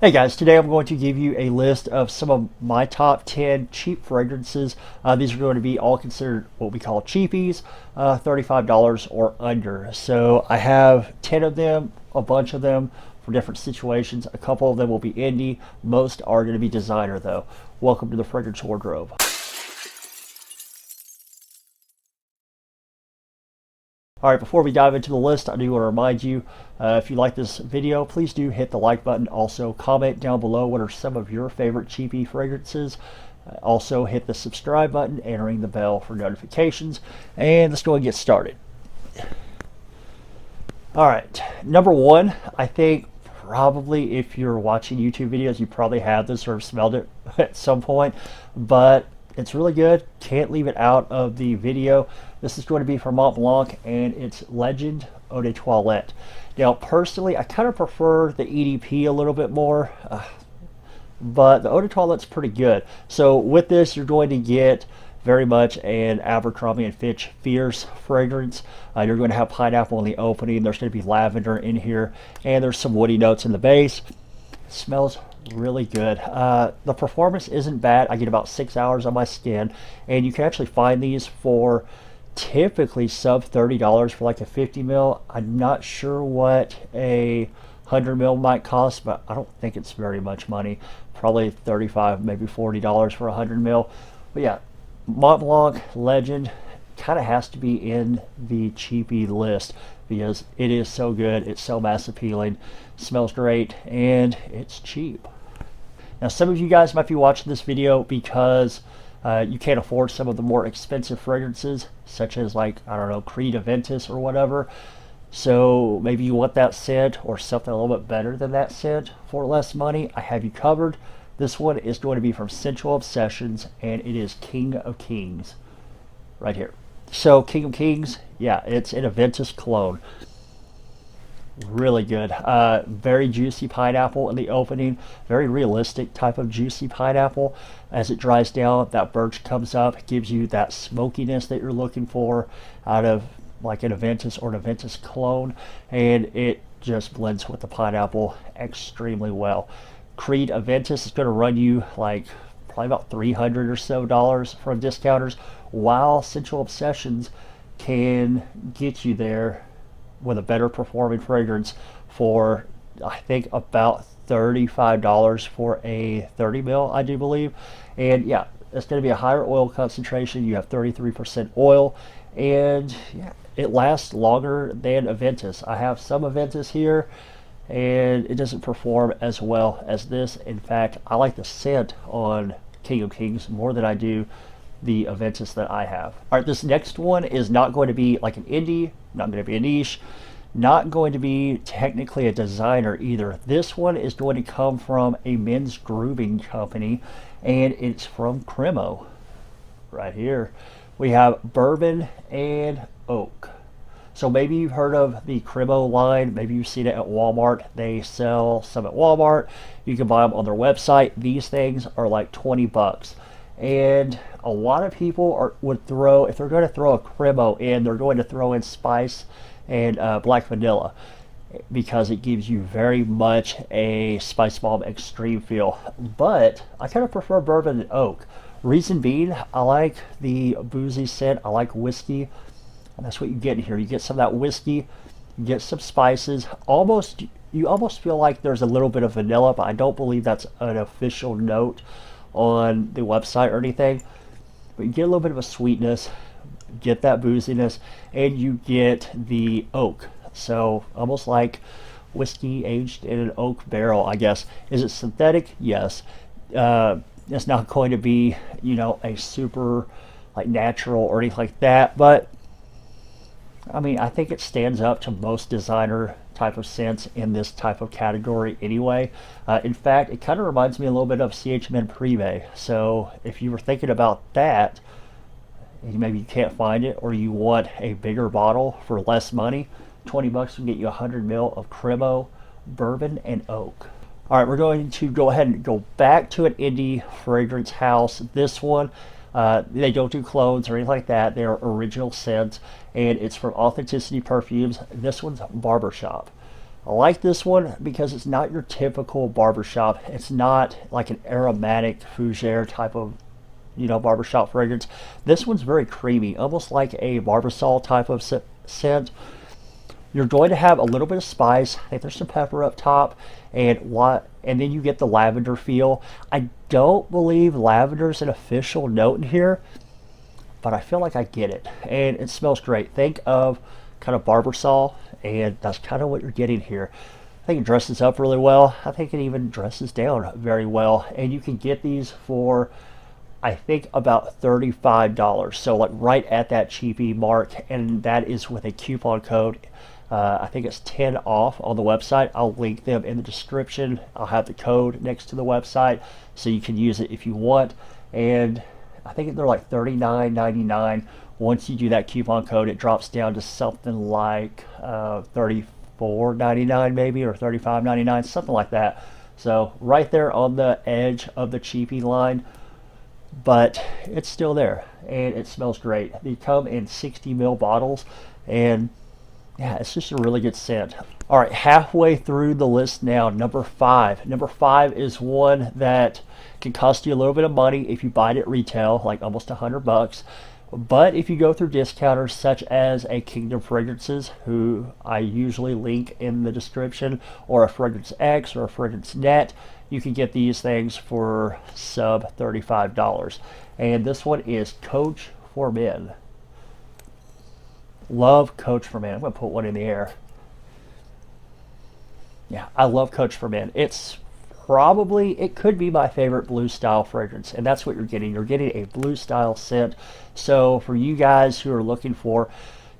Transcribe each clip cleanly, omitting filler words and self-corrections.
Hey guys, today I'm going to give you a list of some of my top 10 cheap fragrances. These are going to be all considered what we call cheapies, $35 or under. So I have 10 of them, a bunch of them for different situations. A couple of them will be indie. Most are going to be designer though. Welcome to the Fragrance Wardrobe. All right, before we dive into the list, I do want to remind you, if you like this video, please do hit the like button. Also, comment down below what are some of your favorite cheapy fragrances. Also, hit the subscribe button and ring the bell for notifications. And let's go and get started. All right, number one, I think probably if you're watching YouTube videos, you probably have this or have smelled it at some point, but it's really good. Can't leave it out of the video. This is going to be from Mont Blanc, and it's Legend Eau de Toilette. Now, personally, I kind of prefer the EDP a little bit more, but the Eau de Toilette's pretty good. So with this, you're going to get very much an Abercrombie and Fitch Fierce fragrance. You're going to have pineapple in the opening. There's going to be lavender in here, and there's some woody notes in the base. It smells really good. The performance isn't bad. I get about 6 hours on my skin, and you can actually find these for typically sub $30 for like a 50 mil. I'm not sure what a 100 mil might cost, but I don't think it's very much money. Probably 35, maybe $40 for a 100 mil. But yeah, Mont Blanc Legend kind of has to be in the cheapy list because it is so good. It's so mass appealing, smells great, and it's cheap. Now, some of you guys might be watching this video because you can't afford some of the more expensive fragrances, such as like, I don't know, Creed Aventus or whatever. So maybe you want that scent or something a little bit better than that scent for less money. I have you covered. This one is going to be from Scentual Obsessions, and it is King of Kings right here. So King of Kings, yeah, it's an Aventus cologne. Really good. Very juicy pineapple in the opening. Very realistic type of juicy pineapple. As it dries down, that birch comes up, gives you that smokiness that you're looking for out of like an Aventus or an Aventus cologne, and it just blends with the pineapple extremely well. Creed Aventus is going to run you like probably about $300 or so from discounters, while Scentual Obsessions can get you there with a better performing fragrance for I think about $35 for a 30 mil, I do believe. And yeah, it's going to be a higher oil concentration. You have 33% oil, and yeah, it lasts longer than Aventus. I have some Aventus here, and it doesn't perform as well as this. In fact, I like the scent on King of Kings more than I do the Aventus that I have. All right, this next one is not going to be like an indie, not going to be a niche, not going to be technically a designer either. This one is going to come from a men's grooming company, and it's from Cremo. Right here, we have Bourbon and Oak. So maybe you've heard of the Cremo line. Maybe you've seen it at Walmart. They sell some at Walmart. You can buy them on their website. These things are like 20 bucks. And a lot of people would throw, if they're going to throw a Cremo in, they're going to throw in spice and black vanilla, because it gives you very much a Spice Bomb extreme feel. But I kind of prefer Bourbon and Oak. Reason being, I like the boozy scent. I like whiskey, and that's what you get in here. You get some of that whiskey, you get some spices. You almost feel like there's a little bit of vanilla, but I don't believe that's an official note on the website or anything. But you get a little bit of a sweetness, get that booziness, and you get the oak. So almost like whiskey aged in an oak barrel, I guess. Is it synthetic? Yes. It's not going to be, you know, a super like natural or anything like that, but I mean, I think it stands up to most designer type of scents in this type of category anyway. In fact, it kind of reminds me a little bit of CHMN Privé. So if you were thinking about that, maybe you can't find it, or you want a bigger bottle for less money, 20 bucks will get you 100 mil of Cremo Bourbon and Oak. All right, we're going to go ahead and go back to an indie fragrance house. This one, they don't do clones or anything like that. They're original scents, and it's from Authenticity Perfumes. This one's Barbershop. I like this one because it's not your typical barbershop. It's not like an aromatic fougere type of, barbershop fragrance. This one's very creamy, almost like a barbasol type of scent. You're going to have a little bit of spice. I think there's some pepper up top, and then you get the lavender feel. I don't believe lavender's an official note in here, but I feel like I get it, and it smells great. Think of kind of barbasol, and that's kind of what you're getting here. I think it dresses up really well. I think it even dresses down very well, and you can get these for, I think, about $35. So like right at that cheapie mark, and that is with a coupon code. I think it's 10 off on the website. I'll link them in the description. I'll have the code next to the website so you can use it if you want. And I think they're like $39.99. Once you do that coupon code, it drops down to something like $34.99 maybe, or $35.99, something like that. So right there on the edge of the cheapie line, but it's still there, and it smells great. They come in 60 ml bottles, and yeah, it's just a really good scent. All right, halfway through the list now, number 5. Number 5 is one that can cost you a little bit of money if you buy it at retail, like almost $100. But if you go through discounters such as a Kingdom Fragrances, who I usually link in the description, or a Fragrance X or a Fragrance Net, you can get these things for sub $35. And this one is Coach for Men. Love Coach for Men. I'm going to put one in the air. Yeah, I love Coach for Men. It could be my favorite blue style fragrance, and that's what you're getting. You're getting a blue style scent. So for you guys who are looking for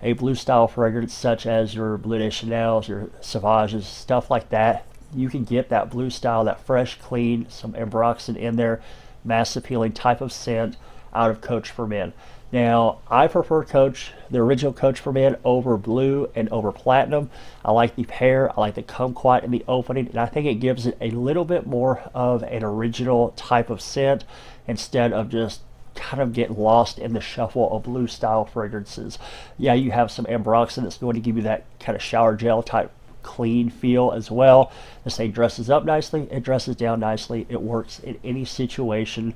a blue style fragrance, such as your Bleu de Chanel's, your Sauvages, stuff like that, you can get that blue style, that fresh, clean, some ambroxan in there, mass appealing type of scent out of Coach for Men. Now, I prefer Coach, the original Coach for Men, over Blue and over Platinum. I like the pear, I like the kumquat in the opening, and I think it gives it a little bit more of an original type of scent instead of just kind of getting lost in the shuffle of blue style fragrances. Yeah, you have some ambroxan that's going to give you that kind of shower gel type clean feel as well. This thing dresses up nicely, it dresses down nicely, it works in any situation,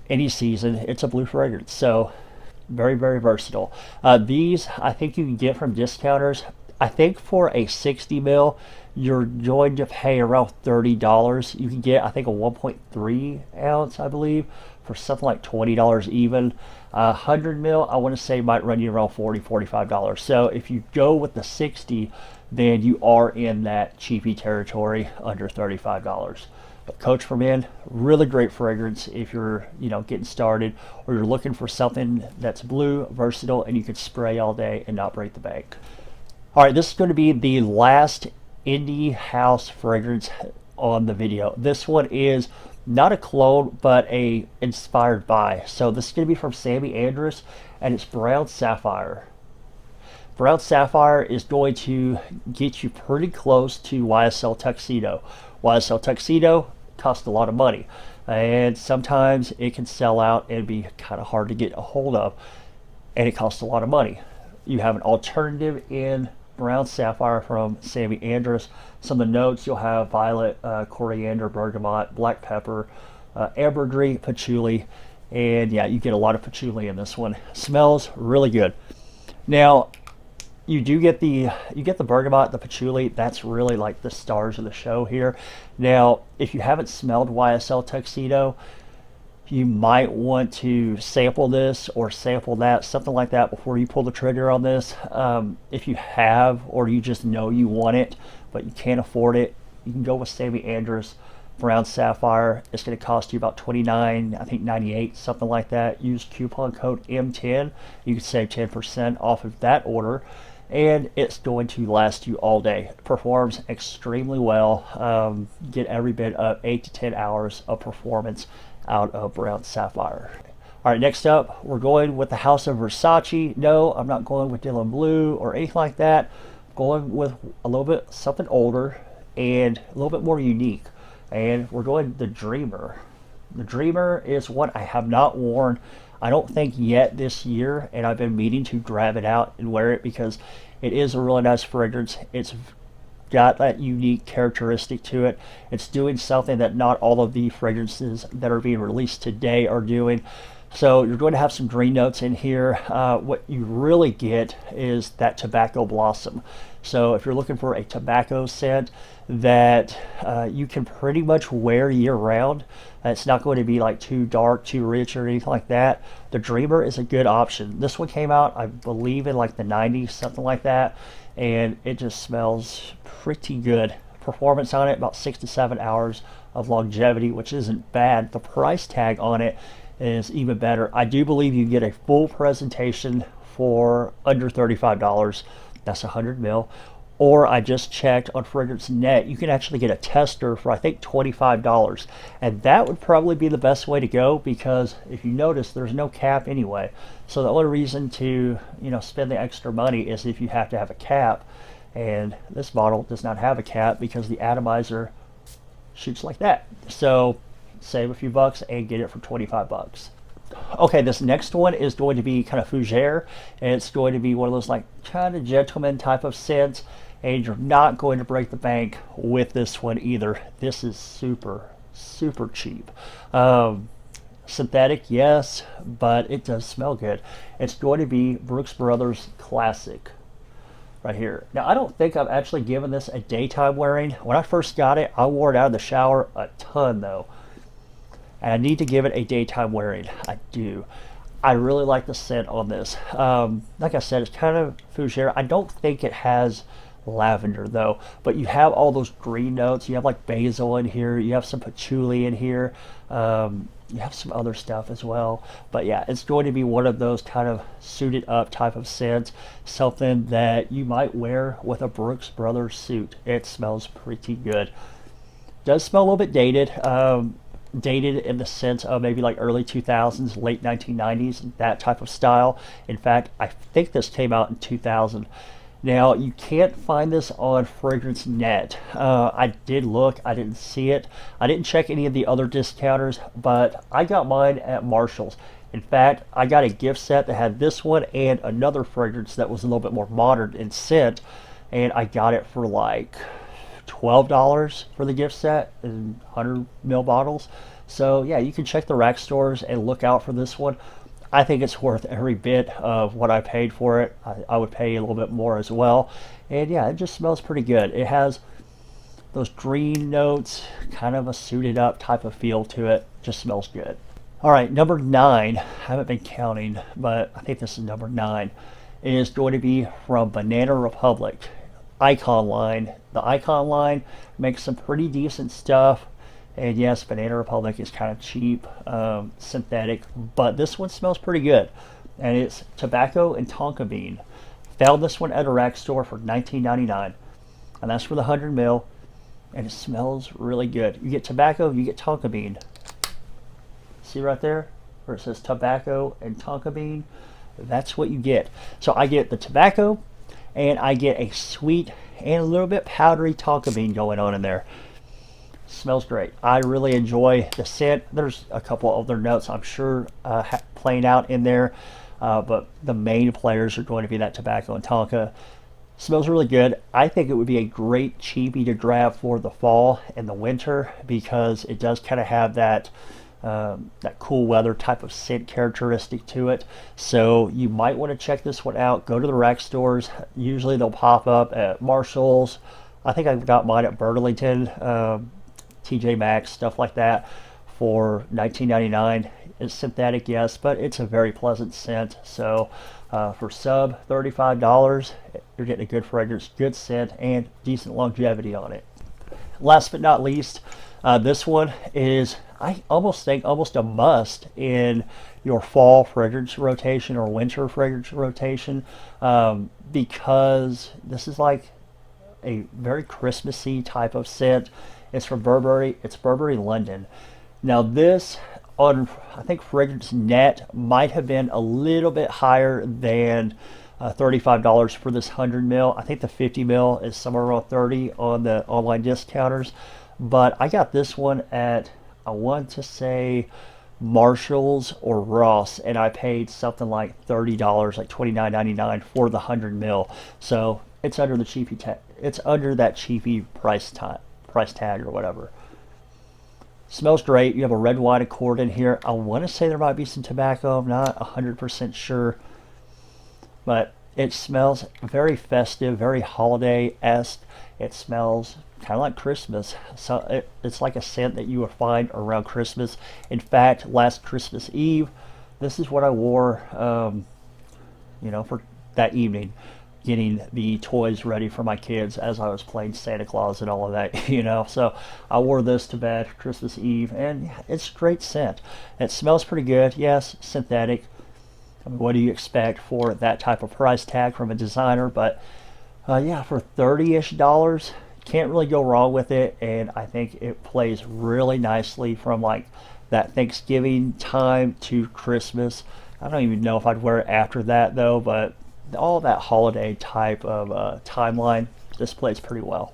any season. It's a blue fragrance, so very, very versatile. These I think you can get from discounters. I think for a 60 ml you're going to pay around $30. You can get, I think, a 1.3 ounce, I believe, for something like $20 even. 100 ml I want to say might run you around $45. So if you go with the 60, then you are in that cheapy territory under $35. But Coach for Men, really great fragrance if you're, getting started, or you're looking for something that's blue, versatile, and you can spray all day and not break the bank. All right, this is going to be the last indie house fragrance on the video. This one is not a cologne, but a inspired by. So this is going to be from Samy Andraus, and it's Brown Sapphire. Brown Sapphire is going to get you pretty close to YSL Tuxedo. YSL Tuxedo costs a lot of money, and sometimes it can sell out and be kind of hard to get a hold of, and it costs a lot of money. You have an alternative in Brown Sapphire from Samy Andraus. Some of the notes you'll have violet, coriander, bergamot, black pepper, ambergris, patchouli, and yeah, you get a lot of patchouli in this one. Smells really good. Now, you get the bergamot, the patchouli. That's really like the stars of the show here. Now, if you haven't smelled YSL Tuxedo, you might want to sample this or sample that, something like that, before you pull the trigger on this. If you have, or you just know you want it but you can't afford it, you can go with Samy Andraus Brown Sapphire. It's going to cost you about $29, I think $98, something like that. Use coupon code M10. You can save 10% off of that order, and it's going to last you all day. It performs extremely well. Get every bit of 8 to 10 hours of performance out of Brown Sapphire. All right, next up, we're going with the House of Versace. No, I'm not going with Dylan Blue or anything like that. I'm going with a little bit something older and a little bit more unique. And we're going the Dreamer. The Dreamer is one I have not worn, I don't think, yet this year, and I've been meaning to grab it out and wear it because it is a really nice fragrance. got that unique characteristic to it. It's doing something that not all of the fragrances that are being released today are doing. So you're going to have some green notes in here. What you really get is that tobacco blossom. So if you're looking for a tobacco scent that you can pretty much wear year round, it's not going to be like too dark, too rich, or anything like that, the Dreamer is a good option. This one came out, I believe, in like the 90s, something like that, and it just smells pretty good. Performance on it, about 6 to 7 hours of longevity, which isn't bad. The price tag on it is even better. I do believe you get a full presentation for under $35. That's 100 mil. Or I just checked on Fragrance Net, you can actually get a tester for I think $25. And that would probably be the best way to go, because if you notice, there's no cap anyway. So the only reason to, spend the extra money is if you have to have a cap. And this bottle does not have a cap because the atomizer shoots like that. So save a few bucks and get it for 25 bucks. Okay, this next one is going to be kind of fougere, and it's going to be one of those like kind of gentleman type of scents, and you're not going to break the bank with this one either. This is super cheap. Synthetic, yes, but it does smell good. It's going to be Brooks Brothers Classic right here. Now, I don't think I've actually given this a daytime wearing. When I first got it, I wore it out of the shower a ton though. And I need to give it a daytime wearing. I do. I really like the scent on this. Like I said, it's kind of fougere. I don't think it has lavender though, but you have all those green notes. You have like basil in here. You have some patchouli in here. You have some other stuff as well. But yeah, it's going to be one of those kind of suited up type of scents. Something that you might wear with a Brooks Brothers suit. It smells pretty good. Does smell a little bit dated. Dated in the sense of maybe like early 2000s, late 1990s, that type of style. In fact, I think this came out in 2000. Now, you can't find this on Fragrance Net. I did look, I didn't see it. I didn't check any of the other discounters, but I got mine at Marshall's. In fact, I got a gift set that had this one and another fragrance that was a little bit more modern in scent, and I got it for like $12 for the gift set and 100 ml bottles. So yeah, you can check the rack stores and look out for this one. I think it's worth every bit of what I paid for it. I would pay a little bit more as well. And yeah, it just smells pretty good. It has those green notes, kind of a suited up type of feel to it. Just smells good. All right, number 9, I haven't been counting, but I think this is number 9, is going to be from Banana Republic. Icon line. The Icon line makes some pretty decent stuff, and yes, Banana Republic is kind of cheap, synthetic, but this one smells pretty good, and it's tobacco and tonka bean. Found this one at a rack store for $19.99, and that's for the 100 ml, and it smells really good. You get tobacco, you get tonka bean. See right there where it says tobacco and tonka bean? That's what you get. So I get the tobacco, and I get a sweet and a little bit powdery tonka bean going on in there. Smells great. I really enjoy the scent. There's a couple other notes I'm sure playing out in there, but the main players are going to be that tobacco and tonka. Smells really good. I think it would be a great cheapie to grab for the fall and the winter, because it does kind of have that cool weather type of scent characteristic to it. So you might want to check this one out. Go to the rack stores. Usually they'll pop up at Marshall's. I think I got mine at Burlington, TJ Maxx, stuff like that, for $19.99. It's synthetic, yes, but it's a very pleasant scent. So for sub $35, you're getting a good fragrance, good scent, and decent longevity on it. Last but not least, this one is, I almost think, almost a must in your fall fragrance rotation or winter fragrance rotation, because this is like a very Christmassy type of scent. It's from Burberry. It's Burberry London. Now this on, I think Fragrance Net, might have been a little bit higher than $35 for this 100 ml. I think the 50 ml is somewhere around 30 on the online discounters, but I got this one at, I want to say, Marshall's or Ross, and I paid something like $30, like $29.99 for the 100 ml. So it's under the cheapy tag. It's under that cheapy price tag or whatever. Smells great. You have a red wine accord in here. I want to say there might be some tobacco. I'm not 100% sure, but it smells very festive, very holiday-esque. It smells kind of like Christmas. So it's like a scent that you would find around Christmas. In fact, last Christmas Eve, this is what I wore, for that evening, getting the toys ready for my kids as I was playing Santa Claus and all of that, So I wore this to bed Christmas Eve, and it's a great scent. It smells pretty good. Yes, synthetic. I mean, what do you expect for that type of price tag from a designer? But yeah, for $30-ish, can't really go wrong with it, and I think it plays really nicely from like that Thanksgiving time to Christmas. I don't even know if I'd wear it after that though, but all that holiday type of timeline, this plays pretty well.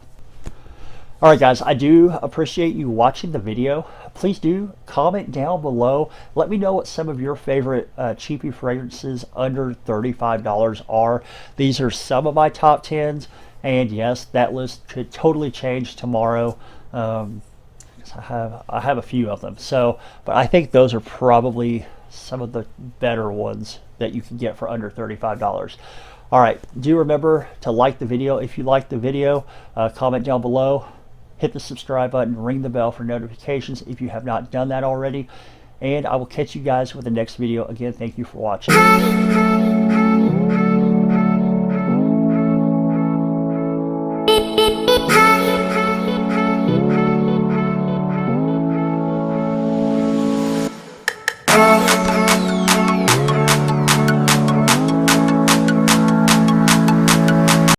Alright guys, I do appreciate you watching the video. Please do comment down below. Let me know what some of your favorite cheapy fragrances under $35 are. These are some of my top 10s, and yes, that list could totally change tomorrow. I have a few of them, but I think those are probably some of the better ones that you can get for under $35. All right, do remember to like the video if you like the video. Comment down below, hit the subscribe button, ring the bell for notifications if you have not done that already, and I will catch you guys with the next video. Again, thank you for watching.